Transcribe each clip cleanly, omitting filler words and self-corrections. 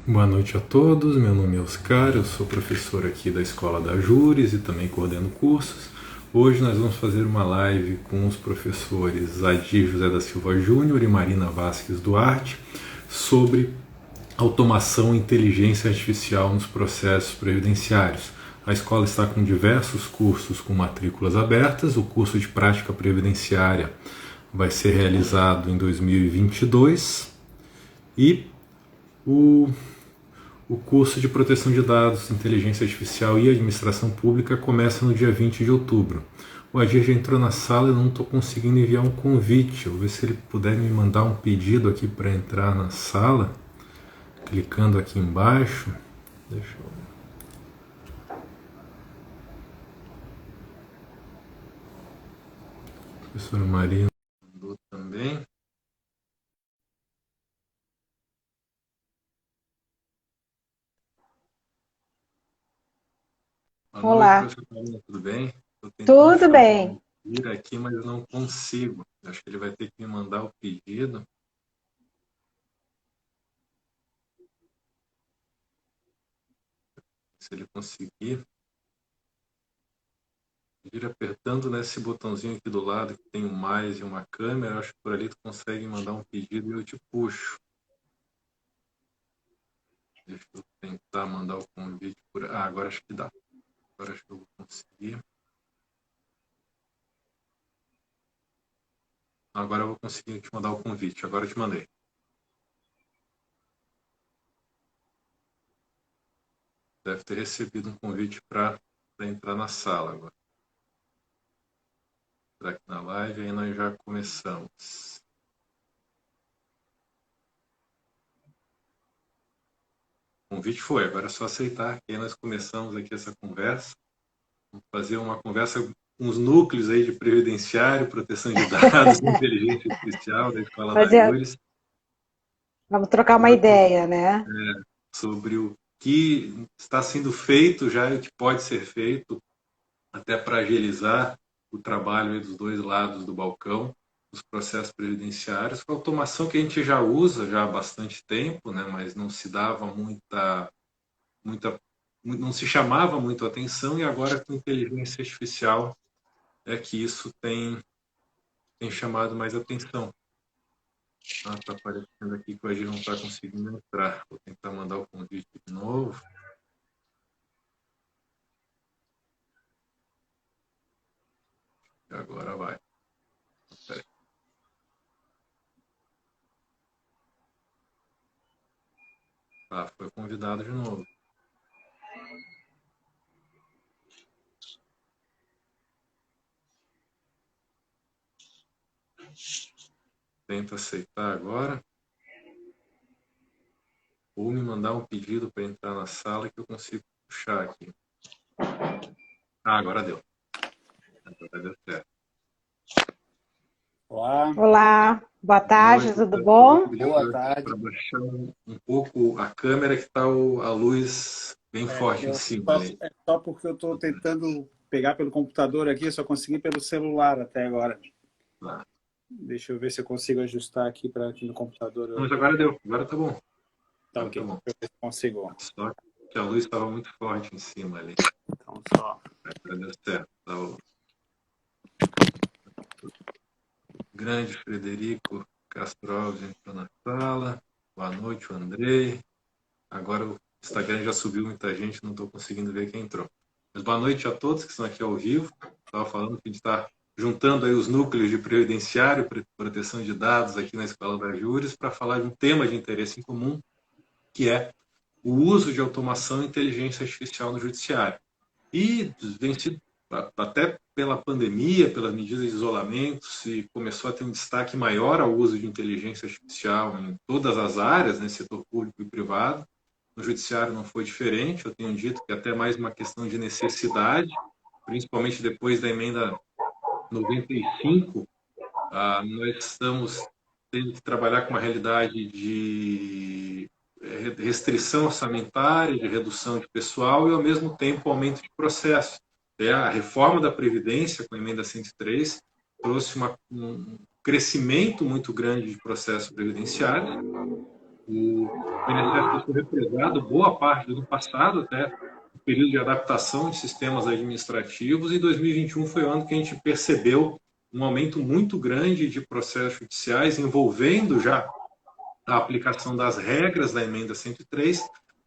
Boa noite a todos, meu nome é Oscar, eu sou professor aqui da Escola da Júris e também coordeno cursos. Hoje nós vamos fazer uma live com os professores Adir José da Silva Júnior e Marina Vasques Duarte sobre automação e inteligência artificial nos processos previdenciários. A escola está com diversos cursos com matrículas abertas. O curso de prática previdenciária vai ser realizado em 2022 e o curso de proteção de dados, inteligência artificial e administração pública começa no dia 20 de outubro. O Adir já entrou na sala e eu não estou conseguindo enviar um convite. Eu vou ver se ele puder me mandar um pedido aqui para entrar na sala, clicando aqui embaixo. Deixa eu ver. Professora Marina mandou também. Boa Olá. noite, professor Marina, tudo bem? Estou tentando Tudo chamar bem. ele aqui, mas eu não consigo. Acho que ele vai ter que me mandar o pedido. Se ele conseguir, ir apertando nesse botãozinho aqui do lado que tem um mais e uma câmera, acho que por ali tu consegue mandar um pedido e eu te puxo. Deixa eu tentar mandar o convite por... Ah, agora acho que dá. Agora acho que eu vou conseguir. Agora eu vou conseguir te mandar o convite. Agora eu te mandei. Deve ter recebido um convite para entrar na sala agora. Entrar aqui na live e aí nós já começamos. O convite foi, agora é só aceitar que aí nós começamos aqui essa conversa. Vamos fazer uma conversa com os núcleos aí de previdenciário, proteção de dados, inteligência artificial da Escola da Júris, Vamos trocar uma ideia, né? sobre o que está sendo feito já e o que pode ser feito até para agilizar o trabalho aí dos dois lados do balcão, dos processos previdenciários, com a automação que a gente já usa já há bastante tempo, né, mas não se dava muita, não se chamava muito a atenção, e agora com inteligência artificial é que isso tem chamado mais atenção. Ah, tá aparecendo aqui que o Agir não está conseguindo entrar. Vou tentar mandar o convite de novo. E agora vai. Peraí. Ah, foi convidado de novo. Tenta aceitar agora. Ou me mandar um pedido para entrar na sala que eu consigo puxar aqui. Ah, agora deu. Agora deu certo. Olá. Olá, boa tarde, Noite, tudo bom? Boa tarde. para baixar um pouco a câmera, que está a luz bem forte em cima ali. É só porque eu estou tentando pegar pelo computador aqui, eu só consegui pelo celular até agora. Ah. Deixa eu ver se eu consigo ajustar aqui para aqui no computador. Mas agora deu, agora tá bom. Tá ok, tá bom. deixa eu ver se consigo. Só que a luz estava muito forte em cima ali. Então, só. Agora deu certo. Tá o grande Frederico Castro Alves entrou na sala. Boa noite, o Andrei. Agora o Instagram já subiu muita gente, não estou conseguindo ver quem entrou. Mas boa noite a todos que estão aqui ao vivo. Estava falando que a gente está juntando aí os núcleos de previdenciário, proteção de dados aqui na Escola da Júris para falar de um tema de interesse em comum, que é o uso de automação e inteligência artificial no judiciário. E vem sido, até pela pandemia, pelas medidas de isolamento, se começou a ter um destaque maior ao uso de inteligência artificial em todas as áreas, né, setor público e privado. No judiciário não foi diferente, eu tenho dito que é até mais uma questão de necessidade, principalmente depois da emenda 95, nós estamos tendo que trabalhar com uma realidade de restrição orçamentária, de redução de pessoal e, ao mesmo tempo, aumento de processo. A reforma da Previdência, com a emenda 103, trouxe um crescimento muito grande de processos previdenciários, O INSS foi represado boa parte do ano passado, até o período de adaptação de sistemas administrativos, e 2021 foi o ano que a gente percebeu um aumento muito grande de processos judiciais envolvendo já a aplicação das regras da emenda 103,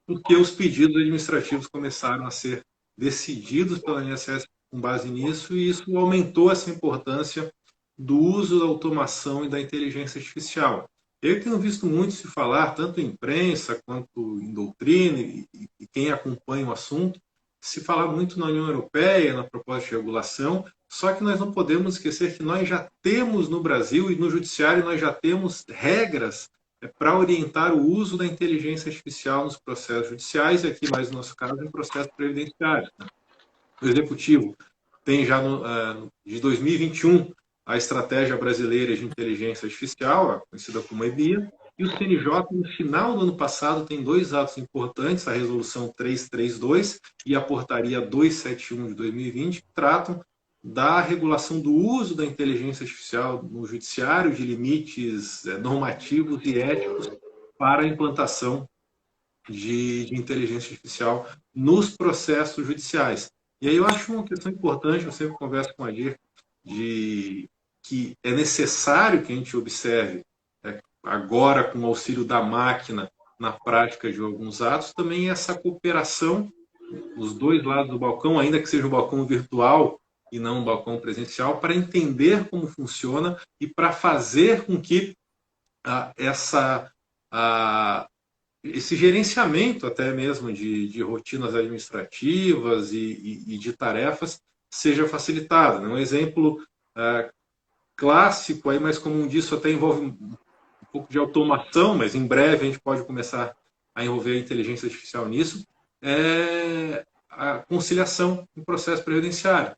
porque os pedidos administrativos começaram a ser decididos pela INSS com base nisso, e isso aumentou essa importância do uso da automação e da inteligência artificial. Eu tenho visto muito se falar, tanto em imprensa quanto em doutrina, e quem acompanha o assunto, se falar muito na União Europeia, na proposta de regulação, só que nós não podemos esquecer que nós já temos no Brasil e no Judiciário, nós já temos regras para orientar o uso da inteligência artificial nos processos judiciais, e aqui mais no nosso caso, em processos previdenciários. O Executivo tem já de 2021 a Estratégia Brasileira de Inteligência Artificial, conhecida como EBIA, e o CNJ, no final do ano passado, tem dois atos importantes, a Resolução 332 e a Portaria 271 de 2020, que tratam da regulação do uso da inteligência artificial no judiciário, de limites normativos e éticos para a implantação de inteligência artificial nos processos judiciais. E aí eu acho uma questão importante, eu sempre converso com a Adir, de que é necessário que a gente observe, agora com o auxílio da máquina na prática de alguns atos, também essa cooperação, os dois lados do balcão, ainda que seja um balcão virtual e não um balcão presencial, para entender como funciona e para fazer com que esse gerenciamento até mesmo de rotinas administrativas e de tarefas seja facilitado. Um exemplo clássico, aí, mas como disso até envolve um pouco de automação, mas em breve a gente pode começar a envolver a inteligência artificial nisso, é a conciliação no processo previdenciário.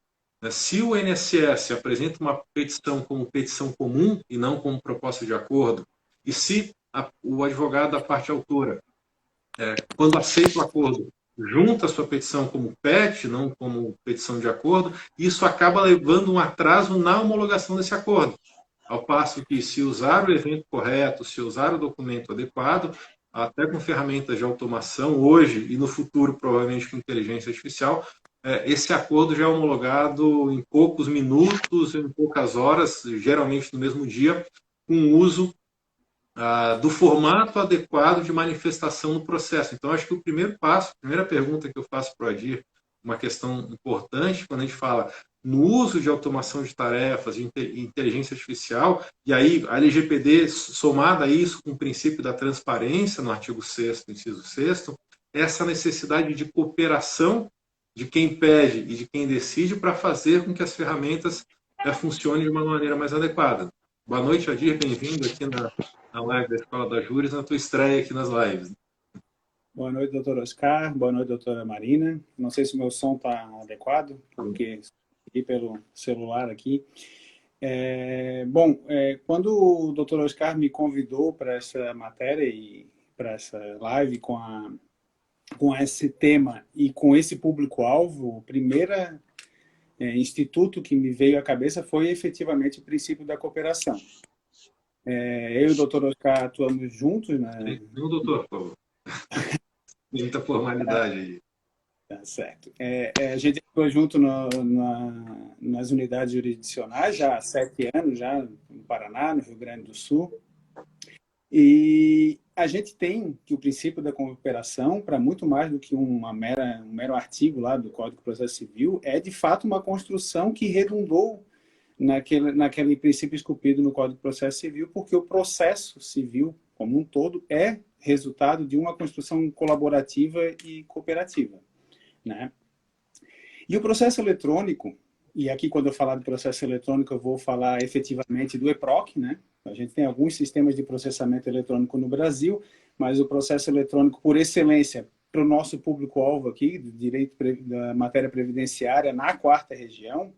Se o INSS apresenta uma petição como petição comum e não como proposta de acordo, e se o advogado da parte autora, quando aceita o acordo, junta a sua petição como PET, não como petição de acordo, isso acaba levando um atraso na homologação desse acordo. Ao passo que, se usar o evento correto, se usar o documento adequado, até com ferramentas de automação, hoje e no futuro, provavelmente com inteligência artificial, esse acordo já é homologado em poucos minutos, em poucas horas, geralmente no mesmo dia, com o uso do formato adequado de manifestação no processo. Então, acho que o primeiro passo, a primeira pergunta que eu faço para o Adir, uma questão importante, quando a gente fala no uso de automação de tarefas, de inteligência artificial, e aí a LGPD, somada a isso com o princípio da transparência, no artigo 6º, inciso 6º, essa necessidade de cooperação de quem pede e de quem decide para fazer com que as ferramentas funcionem de uma maneira mais adequada. Boa noite, Adir, bem-vindo aqui na live da Escola da Júris, na tua estreia aqui nas lives. Boa noite, doutor Oscar. Boa noite, doutora Marina. Não sei se o meu som está adequado, porque aqui pelo celular aqui. Quando o doutor Oscar me convidou para essa matéria e para essa live com esse tema e com esse público-alvo, o primeiro instituto que me veio à cabeça foi efetivamente o princípio da cooperação. Eu e o doutor Oscar atuamos juntos, né? Não, doutor, por favor. Muita formalidade aí. Tá certo. A gente atua junto nas unidades jurisdicionais já há 7 anos, já no Paraná, no Rio Grande do Sul. E a gente tem que o princípio da cooperação, para muito mais do que um mero artigo lá do Código de Processo Civil, é de fato uma construção que redundou naquele princípio esculpido no Código de Processo Civil, porque o processo civil, como um todo, é resultado de uma construção colaborativa e cooperativa, né? E o processo eletrônico, e aqui quando eu falar do processo eletrônico eu vou falar efetivamente do EPROC, né? A gente tem alguns sistemas de processamento eletrônico no Brasil, mas o processo eletrônico por excelência para o nosso público-alvo aqui, do direito da matéria previdenciária na 4ª região,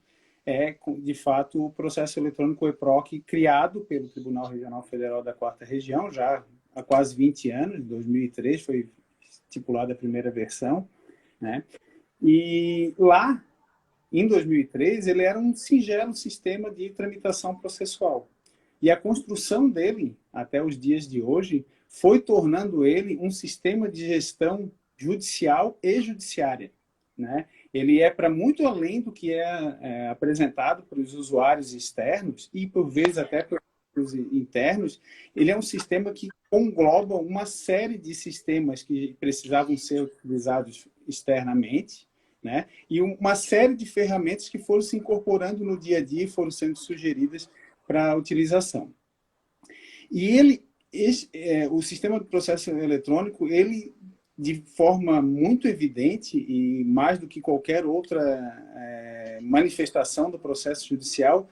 é, de fato, o processo eletrônico EPROC criado pelo Tribunal Regional Federal da 4ª Região, já há quase 20 anos, em 2003 foi estipulada a primeira versão, né? E lá, em 2003, ele era um singelo sistema de tramitação processual. E a construção dele, até os dias de hoje, foi tornando ele um sistema de gestão judicial e judiciária, né? Ele é para muito além do que é apresentado para os usuários externos e, por vezes, até para os internos. Ele é um sistema que engloba uma série de sistemas que precisavam ser utilizados externamente, né? E uma série de ferramentas que foram se incorporando no dia a dia e foram sendo sugeridas para a utilização. E o sistema de processo eletrônico, ele, de forma muito evidente e mais do que qualquer outra manifestação do processo judicial,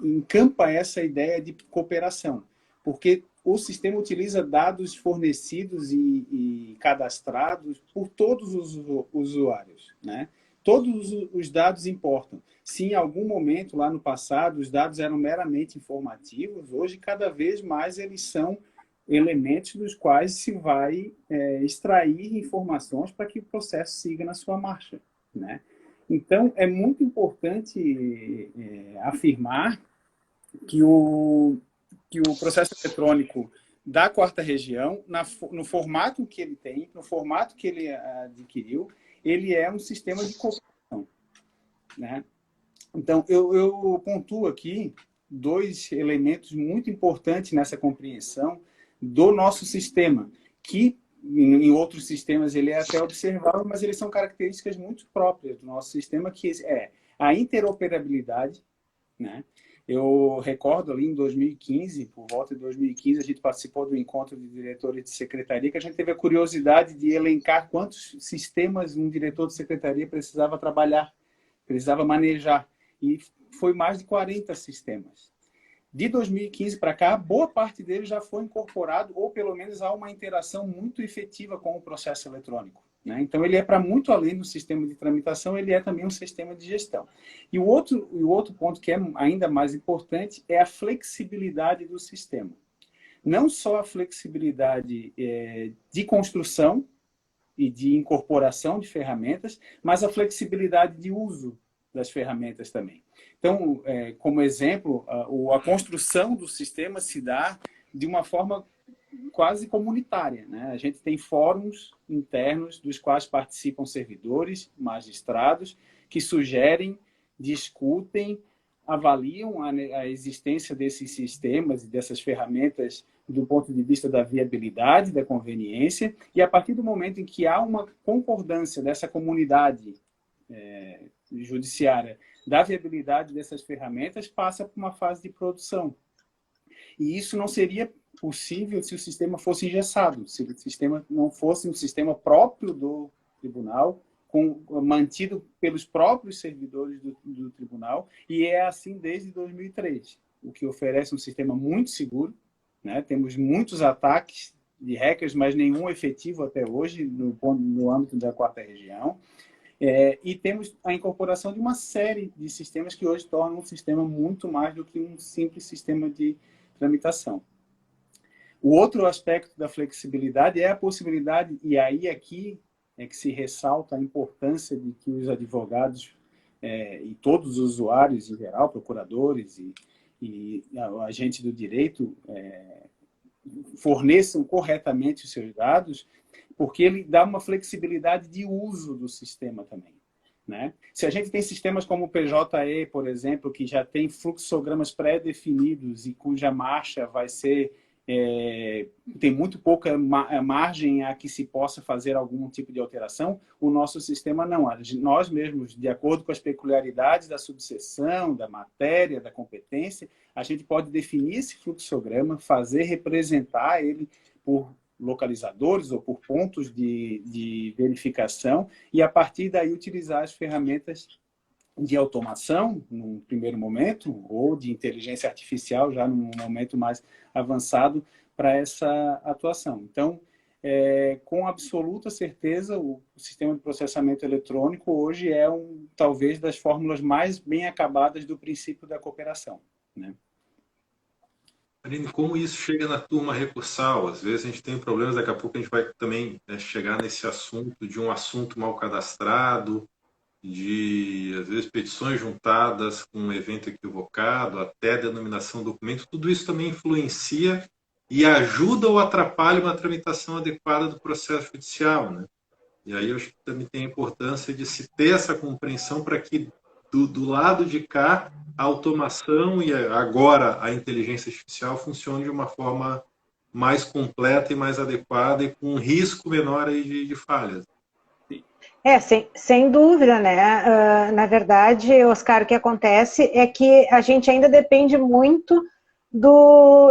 encampa essa ideia de cooperação, porque o sistema utiliza dados fornecidos e cadastrados por todos os usuários, né? Todos os dados importam. Se em algum momento, lá no passado, os dados eram meramente informativos, hoje, cada vez mais, eles são elementos dos quais se vai extrair informações para que o processo siga na sua marcha, né? Então, é muito importante afirmar que o processo eletrônico da quarta região, no formato que ele tem, no formato que ele adquiriu, ele é um sistema de cooperação, né? Então, eu pontuo aqui dois elementos muito importantes nessa compreensão do nosso sistema, que em outros sistemas ele é até observável, mas eles são características muito próprias do nosso sistema, que é a interoperabilidade, né? Eu recordo ali em 2015, por volta de 2015, a gente participou do encontro de diretores de secretaria, que a gente teve a curiosidade de elencar quantos sistemas um diretor de secretaria precisava trabalhar, precisava manejar. E foi mais de 40 sistemas. De 2015 para cá, boa parte deles já foi incorporado, ou pelo menos há uma interação muito efetiva com o processo eletrônico, né? Então, ele é para muito além do sistema de tramitação, ele é também um sistema de gestão. E o outro ponto que é ainda mais importante é a flexibilidade do sistema. Não só a flexibilidade de construção e de incorporação de ferramentas, mas a flexibilidade de uso das ferramentas também. Então, como exemplo, a construção do sistema se dá de uma forma quase comunitária, né? A gente tem fóruns internos dos quais participam servidores, magistrados, que sugerem, discutem, avaliam a existência desses sistemas e dessas ferramentas do ponto de vista da viabilidade, da conveniência, e a partir do momento em que há uma concordância dessa comunidade judiciária da viabilidade dessas ferramentas, passa por uma fase de produção. E isso não seria possível se o sistema fosse engessado, se o sistema não fosse um sistema próprio do tribunal, mantido pelos próprios servidores do tribunal, e é assim desde 2003, o que oferece um sistema muito seguro, né? Temos muitos ataques de hackers, mas nenhum efetivo até hoje no âmbito da quarta região. E temos a incorporação de uma série de sistemas que hoje tornam um sistema muito mais do que um simples sistema de tramitação. O outro aspecto da flexibilidade é a possibilidade, e aí aqui é que se ressalta a importância de que os advogados e todos os usuários em geral, procuradores e agentes do direito forneçam corretamente os seus dados, porque ele dá uma flexibilidade de uso do sistema também, né? Se a gente tem sistemas como o PJE, por exemplo, que já tem fluxogramas pré-definidos e cuja marcha vai ser tem muito pouca margem a que se possa fazer algum tipo de alteração, o nosso sistema não. Nós mesmos, de acordo com as peculiaridades da subseção, da matéria, da competência, a gente pode definir esse fluxograma, fazer representar ele por localizadores ou por pontos de verificação e, a partir daí, utilizar as ferramentas de automação, num primeiro momento, ou de inteligência artificial, já num momento mais avançado, para essa atuação. Então, com absoluta certeza, o sistema de processamento eletrônico hoje é talvez das fórmulas mais bem acabadas do princípio da cooperação, né? Aline, como isso chega na turma recursal? Às vezes a gente tem problemas, daqui a pouco a gente vai também chegar nesse assunto de um assunto mal cadastrado, de, às vezes, petições juntadas com um evento equivocado, até denominação do documento, tudo isso também influencia e ajuda ou atrapalha uma tramitação adequada do processo judicial, né? E aí eu acho que também tem a importância de se ter essa compreensão para que do lado de cá a automação e agora a inteligência artificial funcione de uma forma mais completa e mais adequada e com um risco menor aí de falhas. Sem dúvida, né? Na verdade, Oscar, o que acontece é que a gente ainda depende muito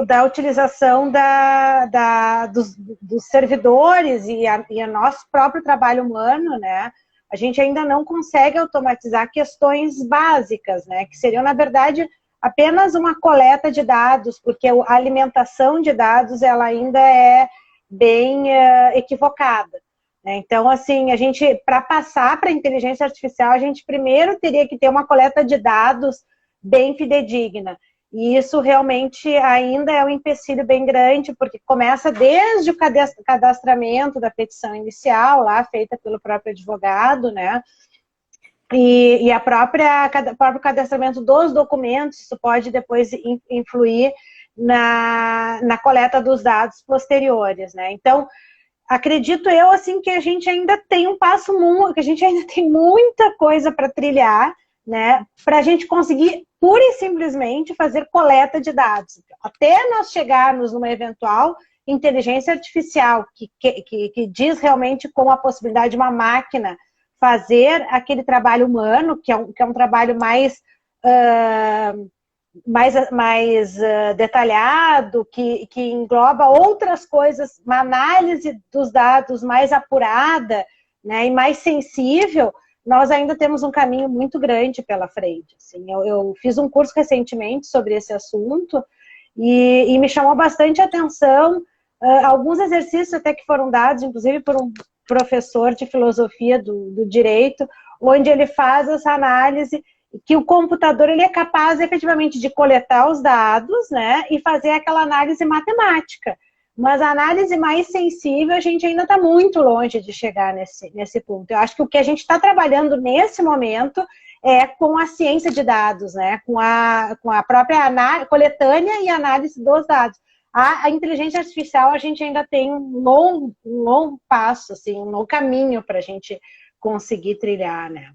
da utilização dos servidores e o nosso próprio trabalho humano, né? A gente ainda não consegue automatizar questões básicas, né? Que seriam, na verdade, apenas uma coleta de dados, porque a alimentação de dados ela ainda é bem equivocada. Então, assim, a gente, para passar para a inteligência artificial, a gente primeiro teria que ter uma coleta de dados bem fidedigna. E isso realmente ainda é um empecilho bem grande, porque começa desde o cadastramento da petição inicial, lá feita pelo próprio advogado, né? E o próprio cadastramento dos documentos, isso pode depois influir na coleta dos dados posteriores, né? Então, acredito eu, assim, que a gente ainda tem um passo, que a gente ainda tem muita coisa para trilhar, né, para a gente conseguir, pura e simplesmente, fazer coleta de dados. Até nós chegarmos numa eventual inteligência artificial, que diz realmente com a possibilidade de uma máquina fazer aquele trabalho humano, que é um trabalho mais detalhado, que engloba outras coisas, uma análise dos dados mais apurada, né, e mais sensível, nós ainda temos um caminho muito grande pela frente. Assim, eu fiz um curso recentemente sobre esse assunto e me chamou bastante atenção alguns exercícios até que foram dados, inclusive por um professor de filosofia do direito, onde ele faz essa análise que o computador ele é capaz efetivamente de coletar os dados, né, e fazer aquela análise matemática. Mas a análise mais sensível, a gente ainda está muito longe de chegar nesse ponto. Eu acho que o que a gente está trabalhando nesse momento é com a ciência de dados, né, com a própria coletânea e análise dos dados. A inteligência artificial, a gente ainda tem um longo passo, assim, um longo caminho para a gente conseguir trilhar, né.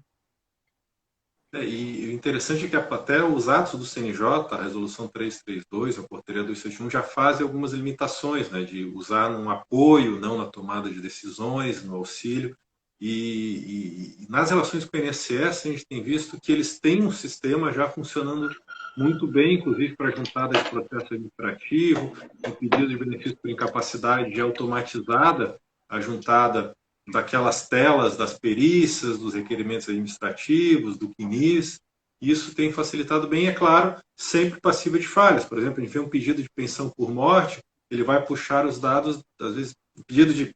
E o interessante é que até os atos do CNJ, a Resolução 332, a Portaria 271, já fazem algumas limitações, né, de usar num apoio, não na tomada de decisões, no auxílio. E nas relações com o INSS, a gente tem visto que eles têm um sistema já funcionando muito bem, inclusive para juntada de processo administrativo, o pedido de benefício por incapacidade já automatizada, a juntada daquelas telas das perícias, dos requerimentos administrativos, do CNIS. Isso tem facilitado bem, é claro, sempre passível de falhas. Por exemplo, a gente vê um pedido de pensão por morte, ele vai puxar os dados, às vezes, um pedido de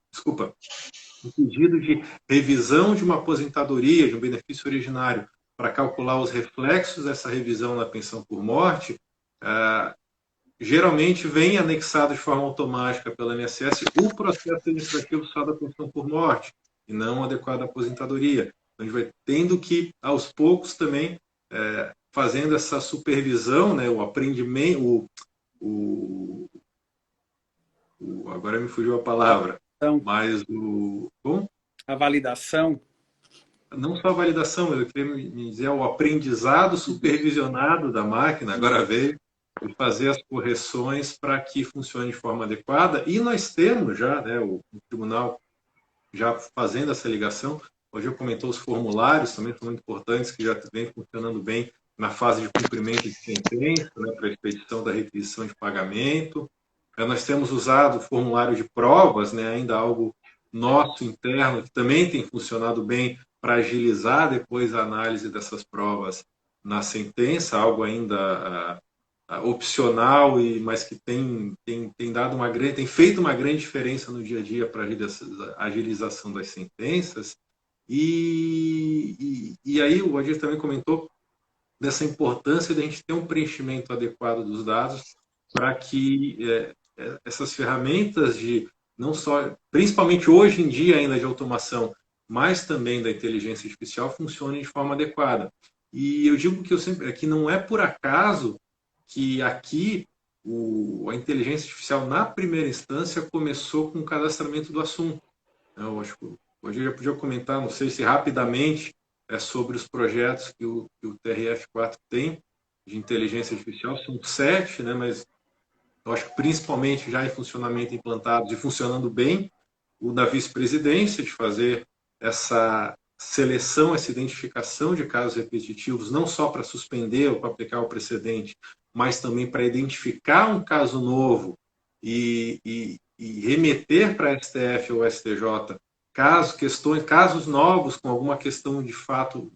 revisão de uma aposentadoria, de um benefício originário, para calcular os reflexos dessa revisão na pensão por morte, geralmente vem anexado de forma automática pela INSS o processo administrativo só da pensão por morte, e não adequado à aposentadoria. Então, a gente vai tendo que, aos poucos, também fazendo essa supervisão, né, o aprendimento, agora me fugiu a palavra, mas a validação. Não só a validação, mas eu queria me dizer o aprendizado supervisionado da máquina, agora veio, de fazer as correções para que funcione de forma adequada. E nós temos já, né, o tribunal já fazendo essa ligação. Hoje eu comentou os formulários, também são muito importantes, que já vem funcionando bem na fase de cumprimento de sentença, né, para a expedição da requisição de pagamento. Nós temos usado o formulário de provas, né, ainda algo nosso interno, que também tem funcionado bem para agilizar depois a análise dessas provas na sentença, algo ainda opcional, mas que tem feito uma grande diferença no dia a dia para a agilização das sentenças. E aí o Adir também comentou dessa importância de a gente ter um preenchimento adequado dos dados para que essas ferramentas de, não só, principalmente hoje em dia ainda de automação, mas também da inteligência artificial, funcionem de forma adequada. E eu digo que não é por acaso que aqui a inteligência artificial, na primeira instância, começou com o cadastramento do assunto. Eu acho que hoje eu já podia comentar, não sei se rapidamente, sobre os projetos que o TRF4 tem de inteligência artificial. São 7, né, mas eu acho que principalmente já em funcionamento implantados e funcionando bem, o da vice-presidência, de fazer essa seleção, essa identificação de casos repetitivos, não só para suspender ou para aplicar o precedente, mas também para identificar um caso novo e remeter para a STF ou STJ casos novos com alguma questão de fato,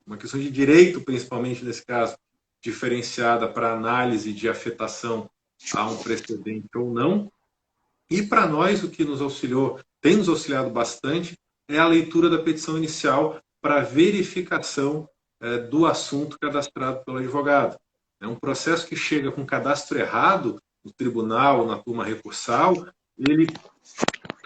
uma questão de direito, principalmente nesse caso, diferenciada para análise de afetação a um precedente ou não. E para nós, o que nos auxiliou, tem nos auxiliado bastante, é a leitura da petição inicial para verificação do assunto cadastrado pelo advogado. É um processo que chega com cadastro errado no tribunal ou na turma recursal, ele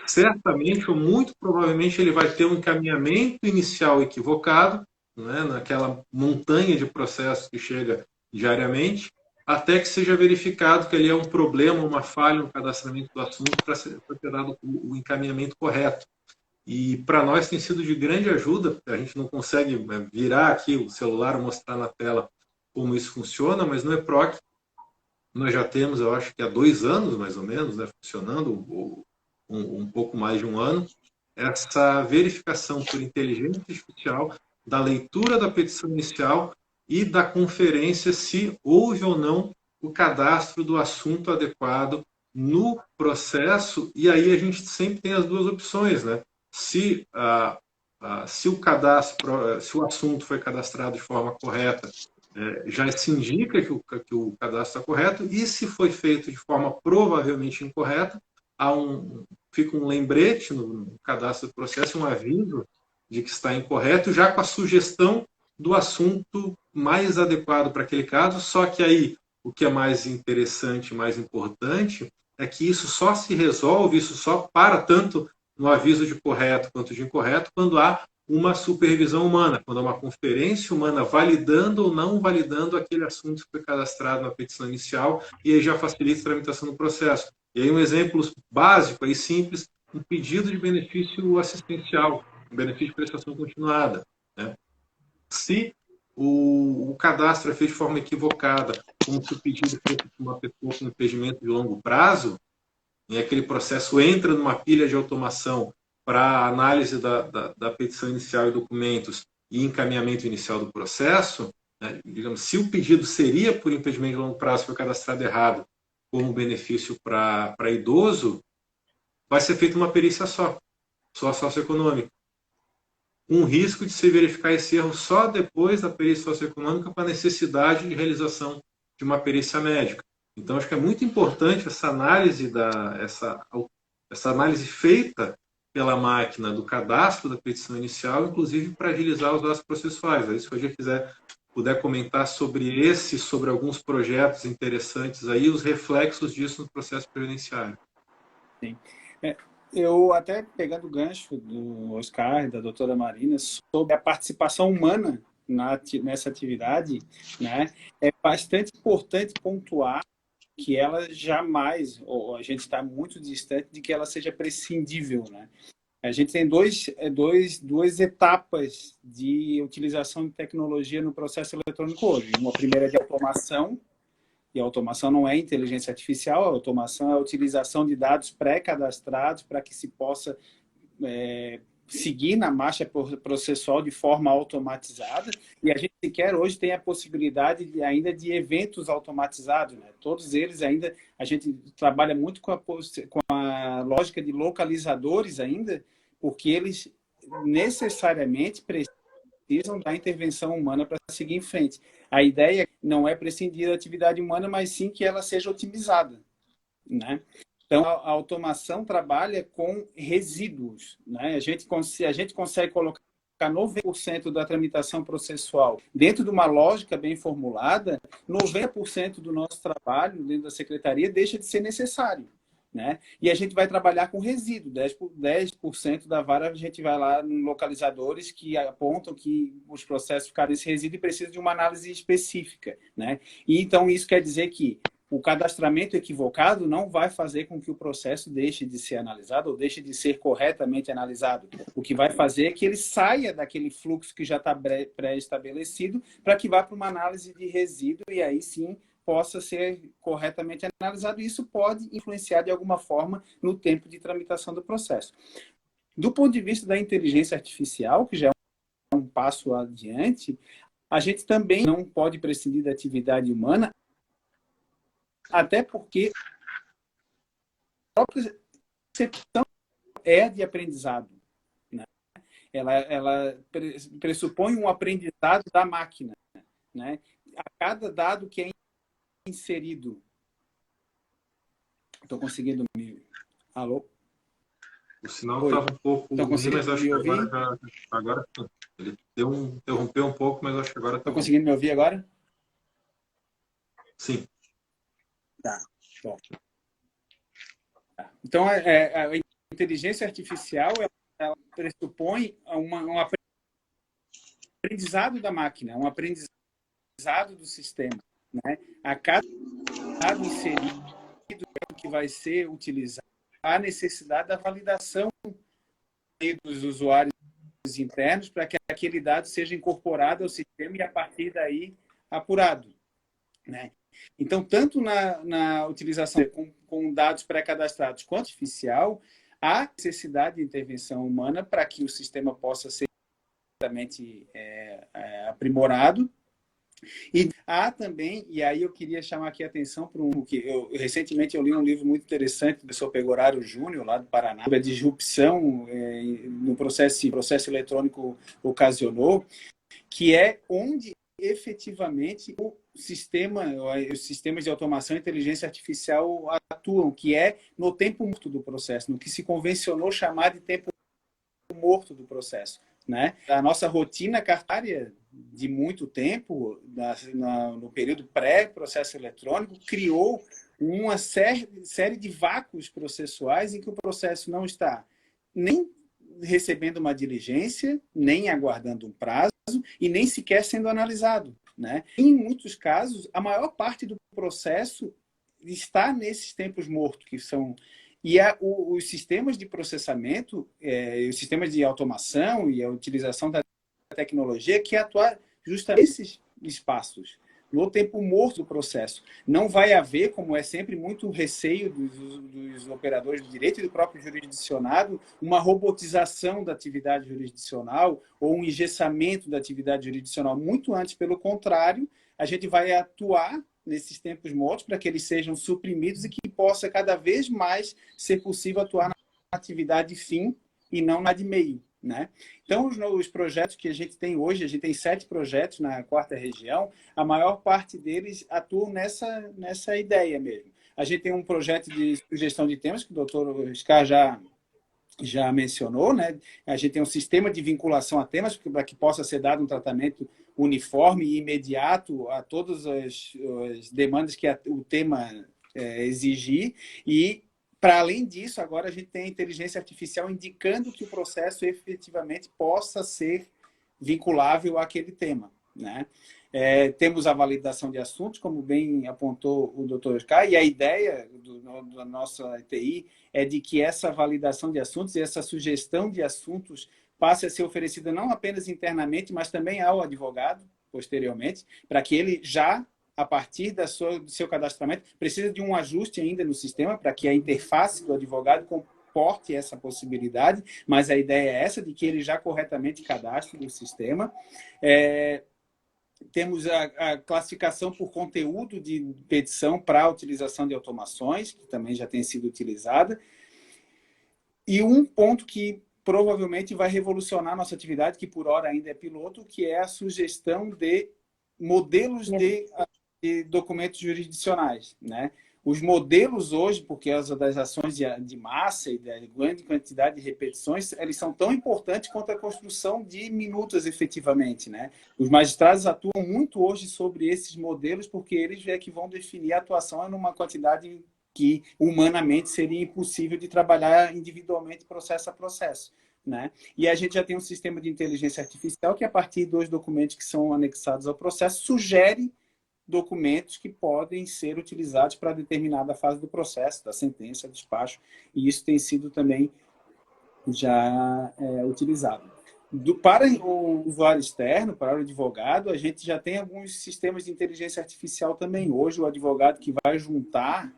certamente ou muito provavelmente ele vai ter um encaminhamento inicial equivocado, né, naquela montanha de processos que chega diariamente, até que seja verificado que ali é um problema, uma falha no cadastramento do assunto para ser dado o encaminhamento correto. E para nós tem sido de grande ajuda, a gente não consegue virar aqui o celular, mostrar na tela como isso funciona, mas no EPROC nós já temos, eu acho que há 2 anos mais ou menos, né, funcionando, um pouco mais de 1 ano, essa verificação por inteligência artificial da leitura da petição inicial e da conferência se houve ou não o cadastro do assunto adequado no processo, e aí a gente sempre tem as duas opções, né? Se o assunto foi cadastrado de forma correta, já se indica que o cadastro está correto, e se foi feito de forma provavelmente incorreta, fica um lembrete no cadastro do processo, um aviso de que está incorreto, já com a sugestão do assunto mais adequado para aquele caso, só que aí o que é mais interessante, mais importante, é que isso só se resolve, isso só para tanto no aviso de correto quanto de incorreto, quando há uma supervisão humana, quando há uma conferência humana validando ou não validando aquele assunto que foi cadastrado na petição inicial, e aí já facilita a tramitação do processo. E aí um exemplo básico, aí simples, um pedido de benefício assistencial, um benefício de prestação continuada, né? Se o cadastro é feito de forma equivocada, como se o pedido fosse de uma pessoa com impedimento de longo prazo, e aquele processo entra numa pilha de automação para análise da petição inicial e documentos e encaminhamento inicial do processo, né, digamos, se o pedido seria por impedimento de longo prazo, foi cadastrado errado como benefício para idoso, vai ser feita uma perícia só socioeconômica. Um risco de se verificar esse erro só depois da perícia socioeconômica para a necessidade de realização de uma perícia médica. Então, acho que é muito importante essa análise, essa análise feita pela máquina do cadastro da petição inicial, inclusive para agilizar os atos processuais. Aí, se o Roger puder comentar sobre alguns projetos interessantes aí, os reflexos disso no processo previdenciário. Sim. Eu até pegando o gancho do Oscar e da doutora Marina sobre a participação humana nessa atividade, né, é bastante importante pontuar que ela jamais, ou a gente está muito distante de que ela seja prescindível, né? A gente tem duas etapas de utilização de tecnologia no processo eletrônico hoje. Uma primeira é de automação, e a automação não é inteligência artificial, a automação é a utilização de dados pré-cadastrados para que se possa seguir na marcha processual de forma automatizada, e a gente sequer hoje tem a possibilidade ainda de eventos automatizados, né? Todos eles ainda, a gente trabalha muito com a lógica de localizadores ainda, porque eles necessariamente precisam da intervenção humana para seguir em frente. A ideia não é prescindir da atividade humana, mas sim que ela seja otimizada, né? Então, a automação trabalha com resíduos, né? A gente consegue colocar 90% da tramitação processual dentro de uma lógica bem formulada, 90% do nosso trabalho dentro da secretaria deixa de ser necessário, né? E a gente vai trabalhar com resíduo, 10% da vara a gente vai lá em localizadores que apontam que os processos ficaram nesse resíduo e precisam de uma análise específica, né? E então isso quer dizer que O cadastramento equivocado não vai fazer com que o processo deixe de ser analisado ou deixe de ser corretamente analisado. O que vai fazer é que ele saia daquele fluxo que já está pré-estabelecido para que vá para uma análise de resíduo e aí sim possa ser corretamente analisado. E isso pode influenciar de alguma forma no tempo de tramitação do processo. Do ponto de vista da inteligência artificial, que já é um passo adiante, a gente também não pode prescindir da atividade humana, até porque a própria concepção é de aprendizado, né? Ela pressupõe um aprendizado da máquina, né? A cada dado que é inserido. Estou conseguindo me... Alô? O sinal estava um pouco ruim, mas acho que agora sim. Ele interrompeu um pouco, mas acho que agora está bom. Conseguindo me ouvir agora? Sim. Tá, bom. Então, a inteligência artificial ela pressupõe um aprendizado da máquina, um aprendizado do sistema, né? A cada dado inserido que vai ser utilizado, há necessidade da validação dos usuários internos para que aquele dado seja incorporado ao sistema e, a partir daí, apurado, né? Então, tanto na utilização com dados pré-cadastrados quanto artificial, há necessidade de intervenção humana para que o sistema possa ser realmente aprimorado. E há também, e aí eu queria chamar aqui a atenção para recentemente eu li um livro muito interessante do professor Pegoraro Júnior, lá do Paraná, sobre a disrupção no processo eletrônico ocasionou, que é onde efetivamente os sistemas de automação e inteligência artificial atuam, que é no tempo morto do processo, no que se convencionou chamar de tempo morto do processo, né? A nossa rotina cartária de muito tempo, no período pré-processo eletrônico, criou uma série de vácuos processuais em que o processo não está nem recebendo uma diligência, nem aguardando um prazo e nem sequer sendo analisado, né? Em muitos casos, a maior parte do processo está nesses tempos mortos, que são... E os sistemas de processamento, os sistemas de automação e a utilização da tecnologia que atuar justamente nesses espaços, no tempo morto do processo. Não vai haver, como é sempre muito receio dos operadores de direito e do próprio jurisdicionado, uma robotização da atividade jurisdicional ou um engessamento da atividade jurisdicional. Muito antes, pelo contrário, a gente vai atuar nesses tempos mortos para que eles sejam suprimidos e que possa cada vez mais ser possível atuar na atividade fim e não na de meio, né? Então, os projetos que a gente tem hoje, a gente tem 7 projetos na 4ª região, a maior parte deles atuam nessa ideia mesmo. A gente tem um projeto de sugestão de temas, que o doutor Oscar já mencionou, né? A gente tem um sistema de vinculação a temas para que possa ser dado um tratamento uniforme e imediato a todas as demandas que o tema exigir. E, para além disso, agora a gente tem a inteligência artificial indicando que o processo efetivamente possa ser vinculável àquele tema, né? Temos a validação de assuntos, como bem apontou o Dr. Oscar, e a ideia da nossa ETI é de que essa validação de assuntos e essa sugestão de assuntos passe a ser oferecida não apenas internamente, mas também ao advogado, posteriormente, para que ele já, a partir do seu cadastramento, precisa de um ajuste ainda no sistema, para que a interface do advogado comporte essa possibilidade, mas a ideia é essa, de que ele já corretamente cadastre no sistema. Temos a classificação por conteúdo de petição para a utilização de automações, que também já tem sido utilizada. E um ponto que provavelmente vai revolucionar a nossa atividade, que por hora ainda é piloto, que é a sugestão de modelos de documentos jurisdicionais, né? Os modelos hoje, porque as das ações de massa e da grande quantidade de repetições, eles são tão importantes quanto a construção de minutas efetivamente, né? Os magistrados atuam muito hoje sobre esses modelos porque eles é que vão definir a atuação numa quantidade que humanamente seria impossível de trabalhar individualmente processo a processo, né? E a gente já tem um sistema de inteligência artificial que, a partir dos documentos que são anexados ao processo, sugere documentos que podem ser utilizados para determinada fase do processo, da sentença, despacho, e isso tem sido também já utilizado. Para o usuário externo, para o advogado, a gente já tem alguns sistemas de inteligência artificial também. Hoje, o advogado que vai juntar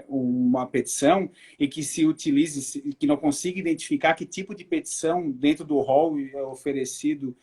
uma petição e que se utilize, que não consiga identificar que tipo de petição dentro do rol oferecido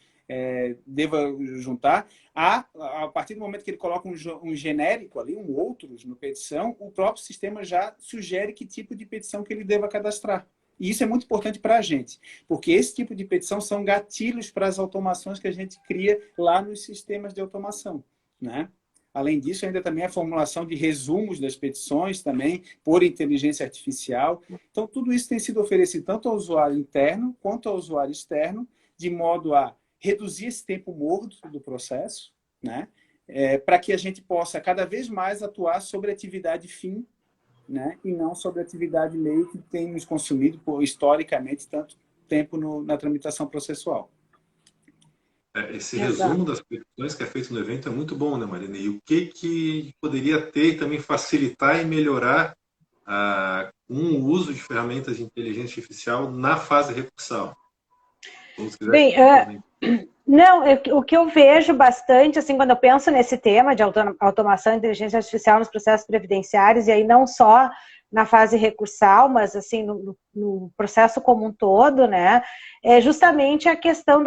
deva juntar, a partir do momento que ele coloca um genérico ali, um outros no petição, o próprio sistema já sugere que tipo de petição que ele deva cadastrar. E isso é muito importante para a gente, porque esse tipo de petição são gatilhos para as automações que a gente cria lá nos sistemas de automação, né? Além disso, ainda também a formulação de resumos das petições também por inteligência artificial. Então, tudo isso tem sido oferecido tanto ao usuário interno quanto ao usuário externo, de modo a reduzir esse tempo morto do processo, né? Para que a gente possa cada vez mais atuar sobre a atividade fim, né? E não sobre a atividade lei que tem nos consumido historicamente tanto tempo na tramitação processual. Esse resumo das petições que é feito no evento é muito bom, né, Marina? E o que poderia ter e também facilitar e melhorar o uso de ferramentas de inteligência artificial na fase recursal? Bem, não, o que eu vejo bastante, assim, quando eu penso nesse tema de automação e inteligência artificial nos processos previdenciários, e aí não só na fase recursal, mas assim, no processo como um todo, né, é justamente a questão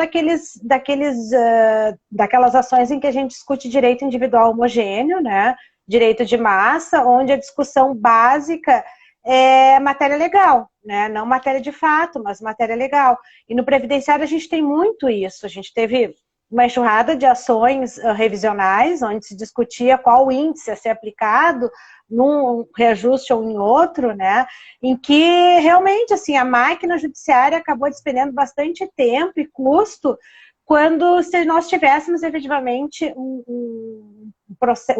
daquelas ações em que a gente discute direito individual homogêneo, né, direito de massa, onde a discussão básica é matéria legal, né? Não matéria de fato, mas matéria legal. E no previdenciário a gente tem muito isso. A gente teve uma enxurrada de ações revisionais, onde se discutia qual índice a ser aplicado num reajuste ou em outro, né? Em que realmente assim, a máquina judiciária acabou despendendo bastante tempo e custo quando, se nós tivéssemos efetivamente um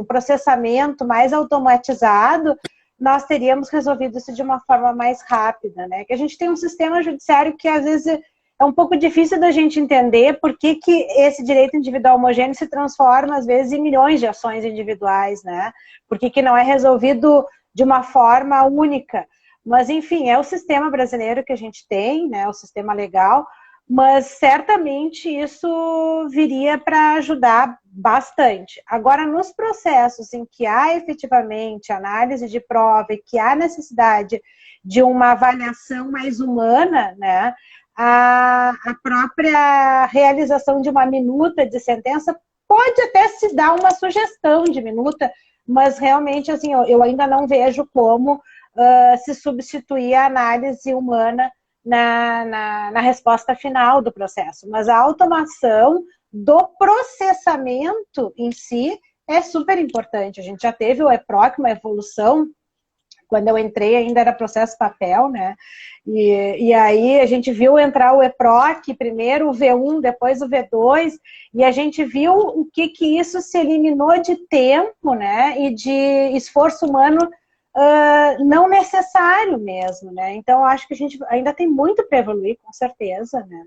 processamento mais automatizado, nós teríamos resolvido isso de uma forma mais rápida, né? Que a gente tem um sistema judiciário que às vezes é um pouco difícil da gente entender por que esse direito individual homogêneo se transforma às vezes em milhões de ações individuais, né? Por que não é resolvido de uma forma única? Mas enfim, é o sistema brasileiro que a gente tem, né? O sistema legal, mas certamente isso viria para ajudar bastante. Agora, nos processos em que há efetivamente análise de prova e que há necessidade de uma avaliação mais humana, né, a própria realização de uma minuta de sentença pode até se dar uma sugestão de minuta, mas realmente assim, eu ainda não vejo como se substituir a análise humana na resposta final do processo, mas a automação do processamento em si é super importante. A gente já teve o EPROC, uma evolução, quando eu entrei ainda era processo papel, né? E aí a gente viu entrar o EPROC, primeiro o V1, depois o V2, e a gente viu o que isso se eliminou de tempo, né? E de esforço humano não necessário mesmo, né? Então, acho que a gente ainda tem muito para evoluir, com certeza, né?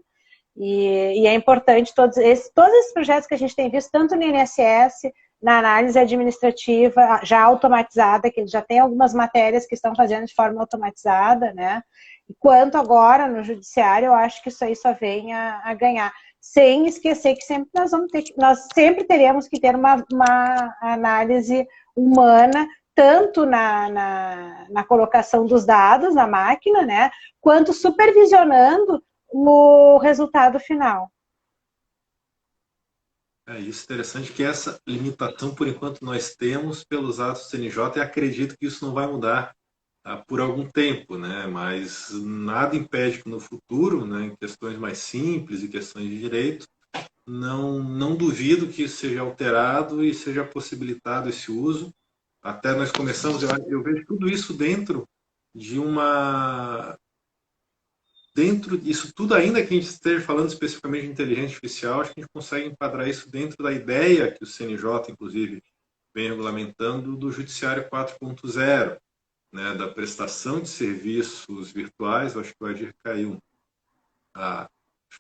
E é importante todos esses projetos que a gente tem visto, tanto no INSS, na análise administrativa já automatizada, que já tem algumas matérias que estão fazendo de forma automatizada, né? E quanto agora no judiciário, eu acho que isso aí só vem a ganhar. Sem esquecer que sempre nós sempre teremos que ter uma análise humana, tanto na colocação dos dados na máquina, né, quanto supervisionando o resultado final. Isso é interessante que essa limitação, por enquanto, nós temos pelos atos do CNJ e acredito que isso não vai mudar por algum tempo, né? Mas nada impede que no futuro, né, em questões mais simples e questões de direito, não duvido que isso seja alterado e seja possibilitado esse uso. Até nós começamos, eu vejo tudo isso dentro de dentro disso tudo, ainda que a gente esteja falando especificamente de inteligência artificial, acho que a gente consegue enquadrar isso dentro da ideia que o CNJ, inclusive, vem regulamentando do Judiciário 4.0, né, da prestação de serviços virtuais. Eu acho que o Adir caiu.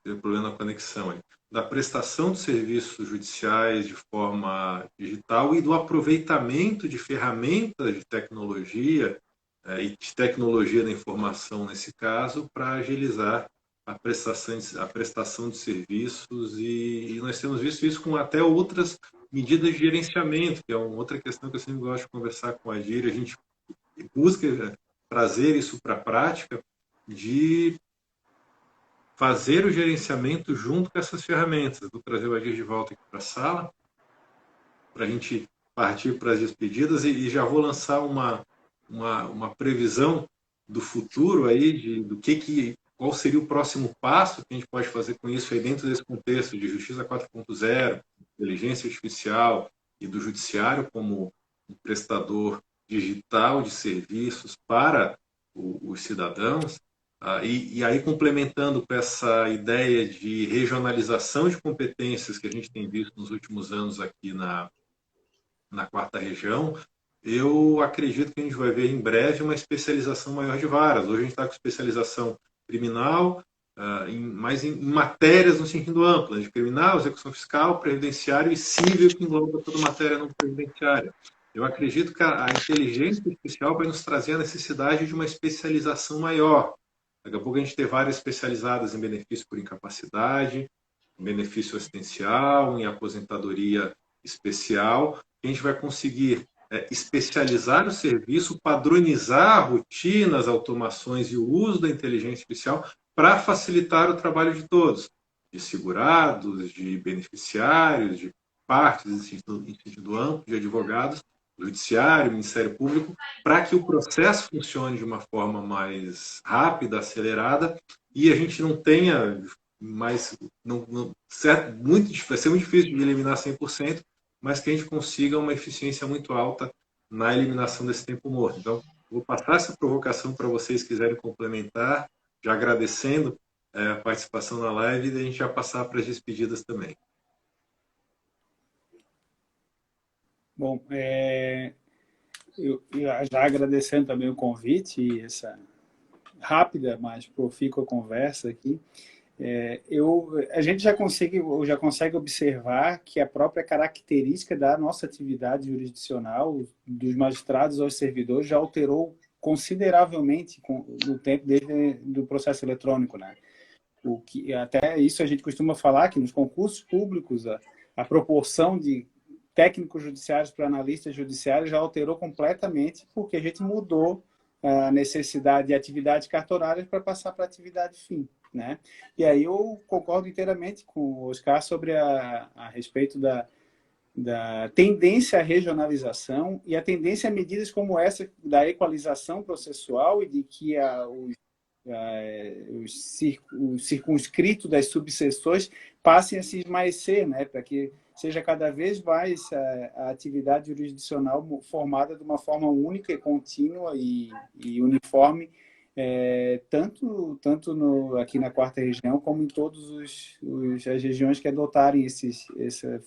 teve problema na conexão aí, da prestação de serviços judiciais de forma digital e do aproveitamento de ferramentas de tecnologia e de tecnologia da informação, nesse caso, para agilizar a prestação de serviços, e nós temos visto isso com até outras medidas de gerenciamento, que é uma outra questão que eu sempre gosto de conversar com a Adir. A gente busca trazer isso para a prática, de fazer o gerenciamento junto com essas ferramentas. Vou trazer o Adir de volta aqui para a sala, para a gente partir para as despedidas, e já vou lançar uma previsão do futuro aí, qual seria o próximo passo que a gente pode fazer com isso aí dentro desse contexto de Justiça 4.0, inteligência artificial e do judiciário como um prestador digital de serviços para os cidadãos. E aí, complementando com essa ideia de regionalização de competências que a gente tem visto nos últimos anos aqui na quarta região, eu acredito que a gente vai ver em breve uma especialização maior de varas. Hoje a gente está com especialização criminal, mas em matérias no sentido amplo, de criminal, execução fiscal, previdenciário e civil, que engloba toda matéria não previdenciária. Eu acredito que a inteligência artificial vai nos trazer a necessidade de uma especialização maior. Daqui a pouco a gente ter várias especializadas em benefício por incapacidade, em benefício assistencial, em aposentadoria especial. A gente vai conseguir especializar o serviço, padronizar rotinas, automações e o uso da inteligência artificial para facilitar o trabalho de todos, de segurados, de beneficiários, de partes em sentido amplo, de advogados, judiciário, Ministério Público, para que o processo funcione de uma forma mais rápida, acelerada, e a gente não tenha mais... vai ser muito difícil de eliminar 100%, mas que a gente consiga uma eficiência muito alta na eliminação desse tempo morto. Então, vou passar essa provocação para vocês que quiserem complementar, já agradecendo a participação na live, e a gente já passar para as despedidas também. Bom, eu já agradecendo também o convite e essa rápida, mas profícua conversa aqui, a gente já consegue observar que a própria característica da nossa atividade jurisdicional, dos magistrados aos servidores, já alterou consideravelmente no tempo desde do processo eletrônico, né? Até isso a gente costuma falar que nos concursos públicos a proporção de técnicos judiciários para analistas judiciários já alterou completamente, porque a gente mudou a necessidade de atividades cartorárias para passar para atividade fim, né? E aí eu concordo inteiramente com o Oscar sobre a respeito da tendência à regionalização e a tendência a medidas como essa da equalização processual e de que o circunscrito das subseções passem a se esmaecer, né? Para que seja cada vez mais a atividade jurisdicional formada de uma forma única e contínua e uniforme, tanto aqui na quarta região, como em todas as regiões que adotarem esse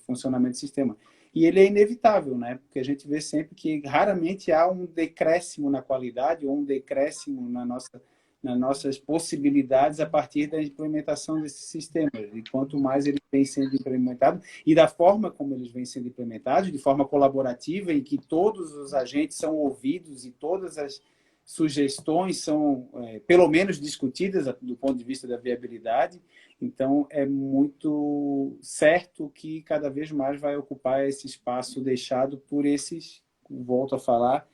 funcionamento do sistema. E ele é inevitável, né? Porque a gente vê sempre que raramente há um decréscimo na qualidade ou um decréscimo nas nossas possibilidades a partir da implementação desses sistemas. E quanto mais eles vêm sendo implementados, e da forma como eles vêm sendo implementados, de forma colaborativa, em que todos os agentes são ouvidos e todas as sugestões são, pelo menos, discutidas do ponto de vista da viabilidade. Então, é muito certo que cada vez mais vai ocupar esse espaço deixado por esses, volto a falar,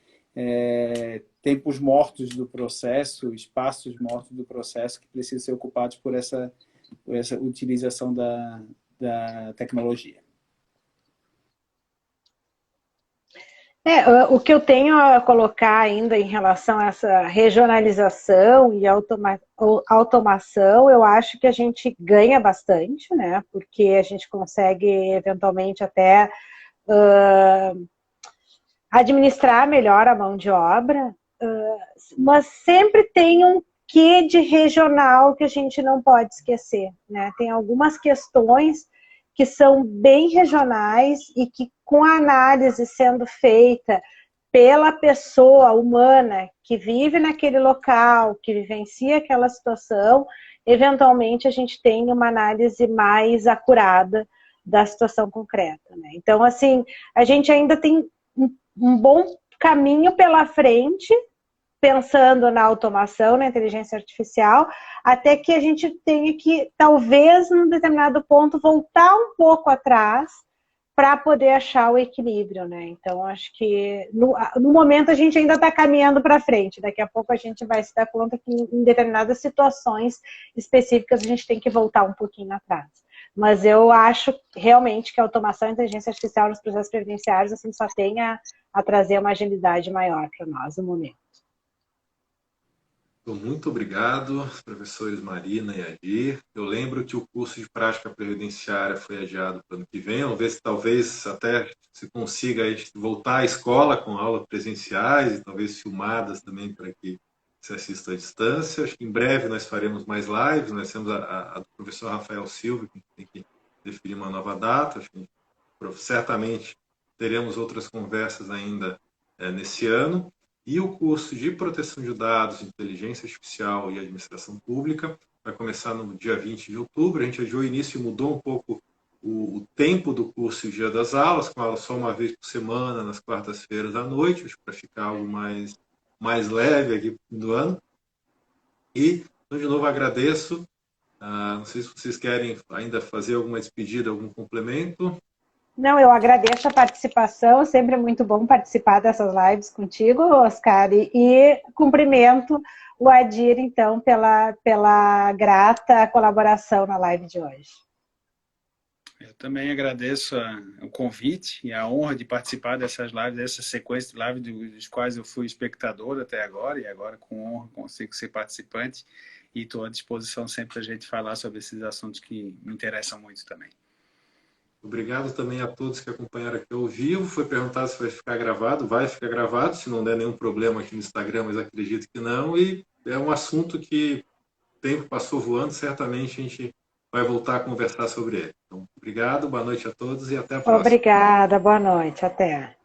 tempos mortos do processo, espaços mortos do processo que precisam ser ocupados por essa utilização da tecnologia. O que eu tenho a colocar ainda em relação a essa regionalização e automação, eu acho que a gente ganha bastante, né? Porque a gente consegue, eventualmente, até administrar melhor a mão de obra, mas sempre tem um quê de regional que a gente não pode esquecer, né? Tem algumas questões que são bem regionais e que, com a análise sendo feita pela pessoa humana que vive naquele local, que vivencia aquela situação, eventualmente a gente tenha uma análise mais acurada da situação concreta, né? Então, assim, a gente ainda tem um bom caminho pela frente, pensando na automação, na inteligência artificial, até que a gente tenha que, talvez, num determinado ponto, voltar um pouco atrás para poder achar o equilíbrio, né? Então, acho que no momento a gente ainda está caminhando para frente. Daqui a pouco a gente vai se dar conta que em determinadas situações específicas a gente tem que voltar um pouquinho atrás. Mas eu acho realmente que a automação e a inteligência artificial nos processos previdenciários assim, só tem a trazer uma agilidade maior para nós no momento. Muito obrigado, professores Marina e Adir. Eu lembro que o curso de prática previdenciária foi adiado para o ano que vem. Vamos ver se talvez até se consiga voltar à escola com aulas presenciais e talvez filmadas também para que se assista à distância. Acho que em breve nós faremos mais lives. Nós temos a do professor Rafael Silva, que tem que definir uma nova data. Acho que certamente teremos outras conversas ainda nesse ano. E o curso de proteção de dados, inteligência artificial e administração pública vai começar no dia 20 de outubro. A gente adiou o início e mudou um pouco o tempo do curso e o dia das aulas, com aula só uma vez por semana, nas quartas-feiras à noite, para ficar algo mais leve aqui do ano. E, então, de novo, agradeço. Não sei se vocês querem ainda fazer alguma despedida, algum complemento. Não, eu agradeço a participação, sempre é muito bom participar dessas lives contigo, Oscar, e cumprimento o Adir, então, pela grata colaboração na live de hoje. Eu também agradeço o convite e a honra de participar dessas lives, dessa sequência de lives dos quais eu fui espectador até agora, e agora com honra consigo ser participante, e estou à disposição sempre para a gente falar sobre esses assuntos que me interessam muito também. Obrigado também a todos que acompanharam aqui ao vivo. Foi perguntado se vai ficar gravado. Vai ficar gravado, se não der nenhum problema aqui no Instagram, mas acredito que não. E é um assunto que o tempo passou voando, certamente a gente vai voltar a conversar sobre ele. Então, obrigado, boa noite a todos e até a próxima. Obrigada, boa noite, até.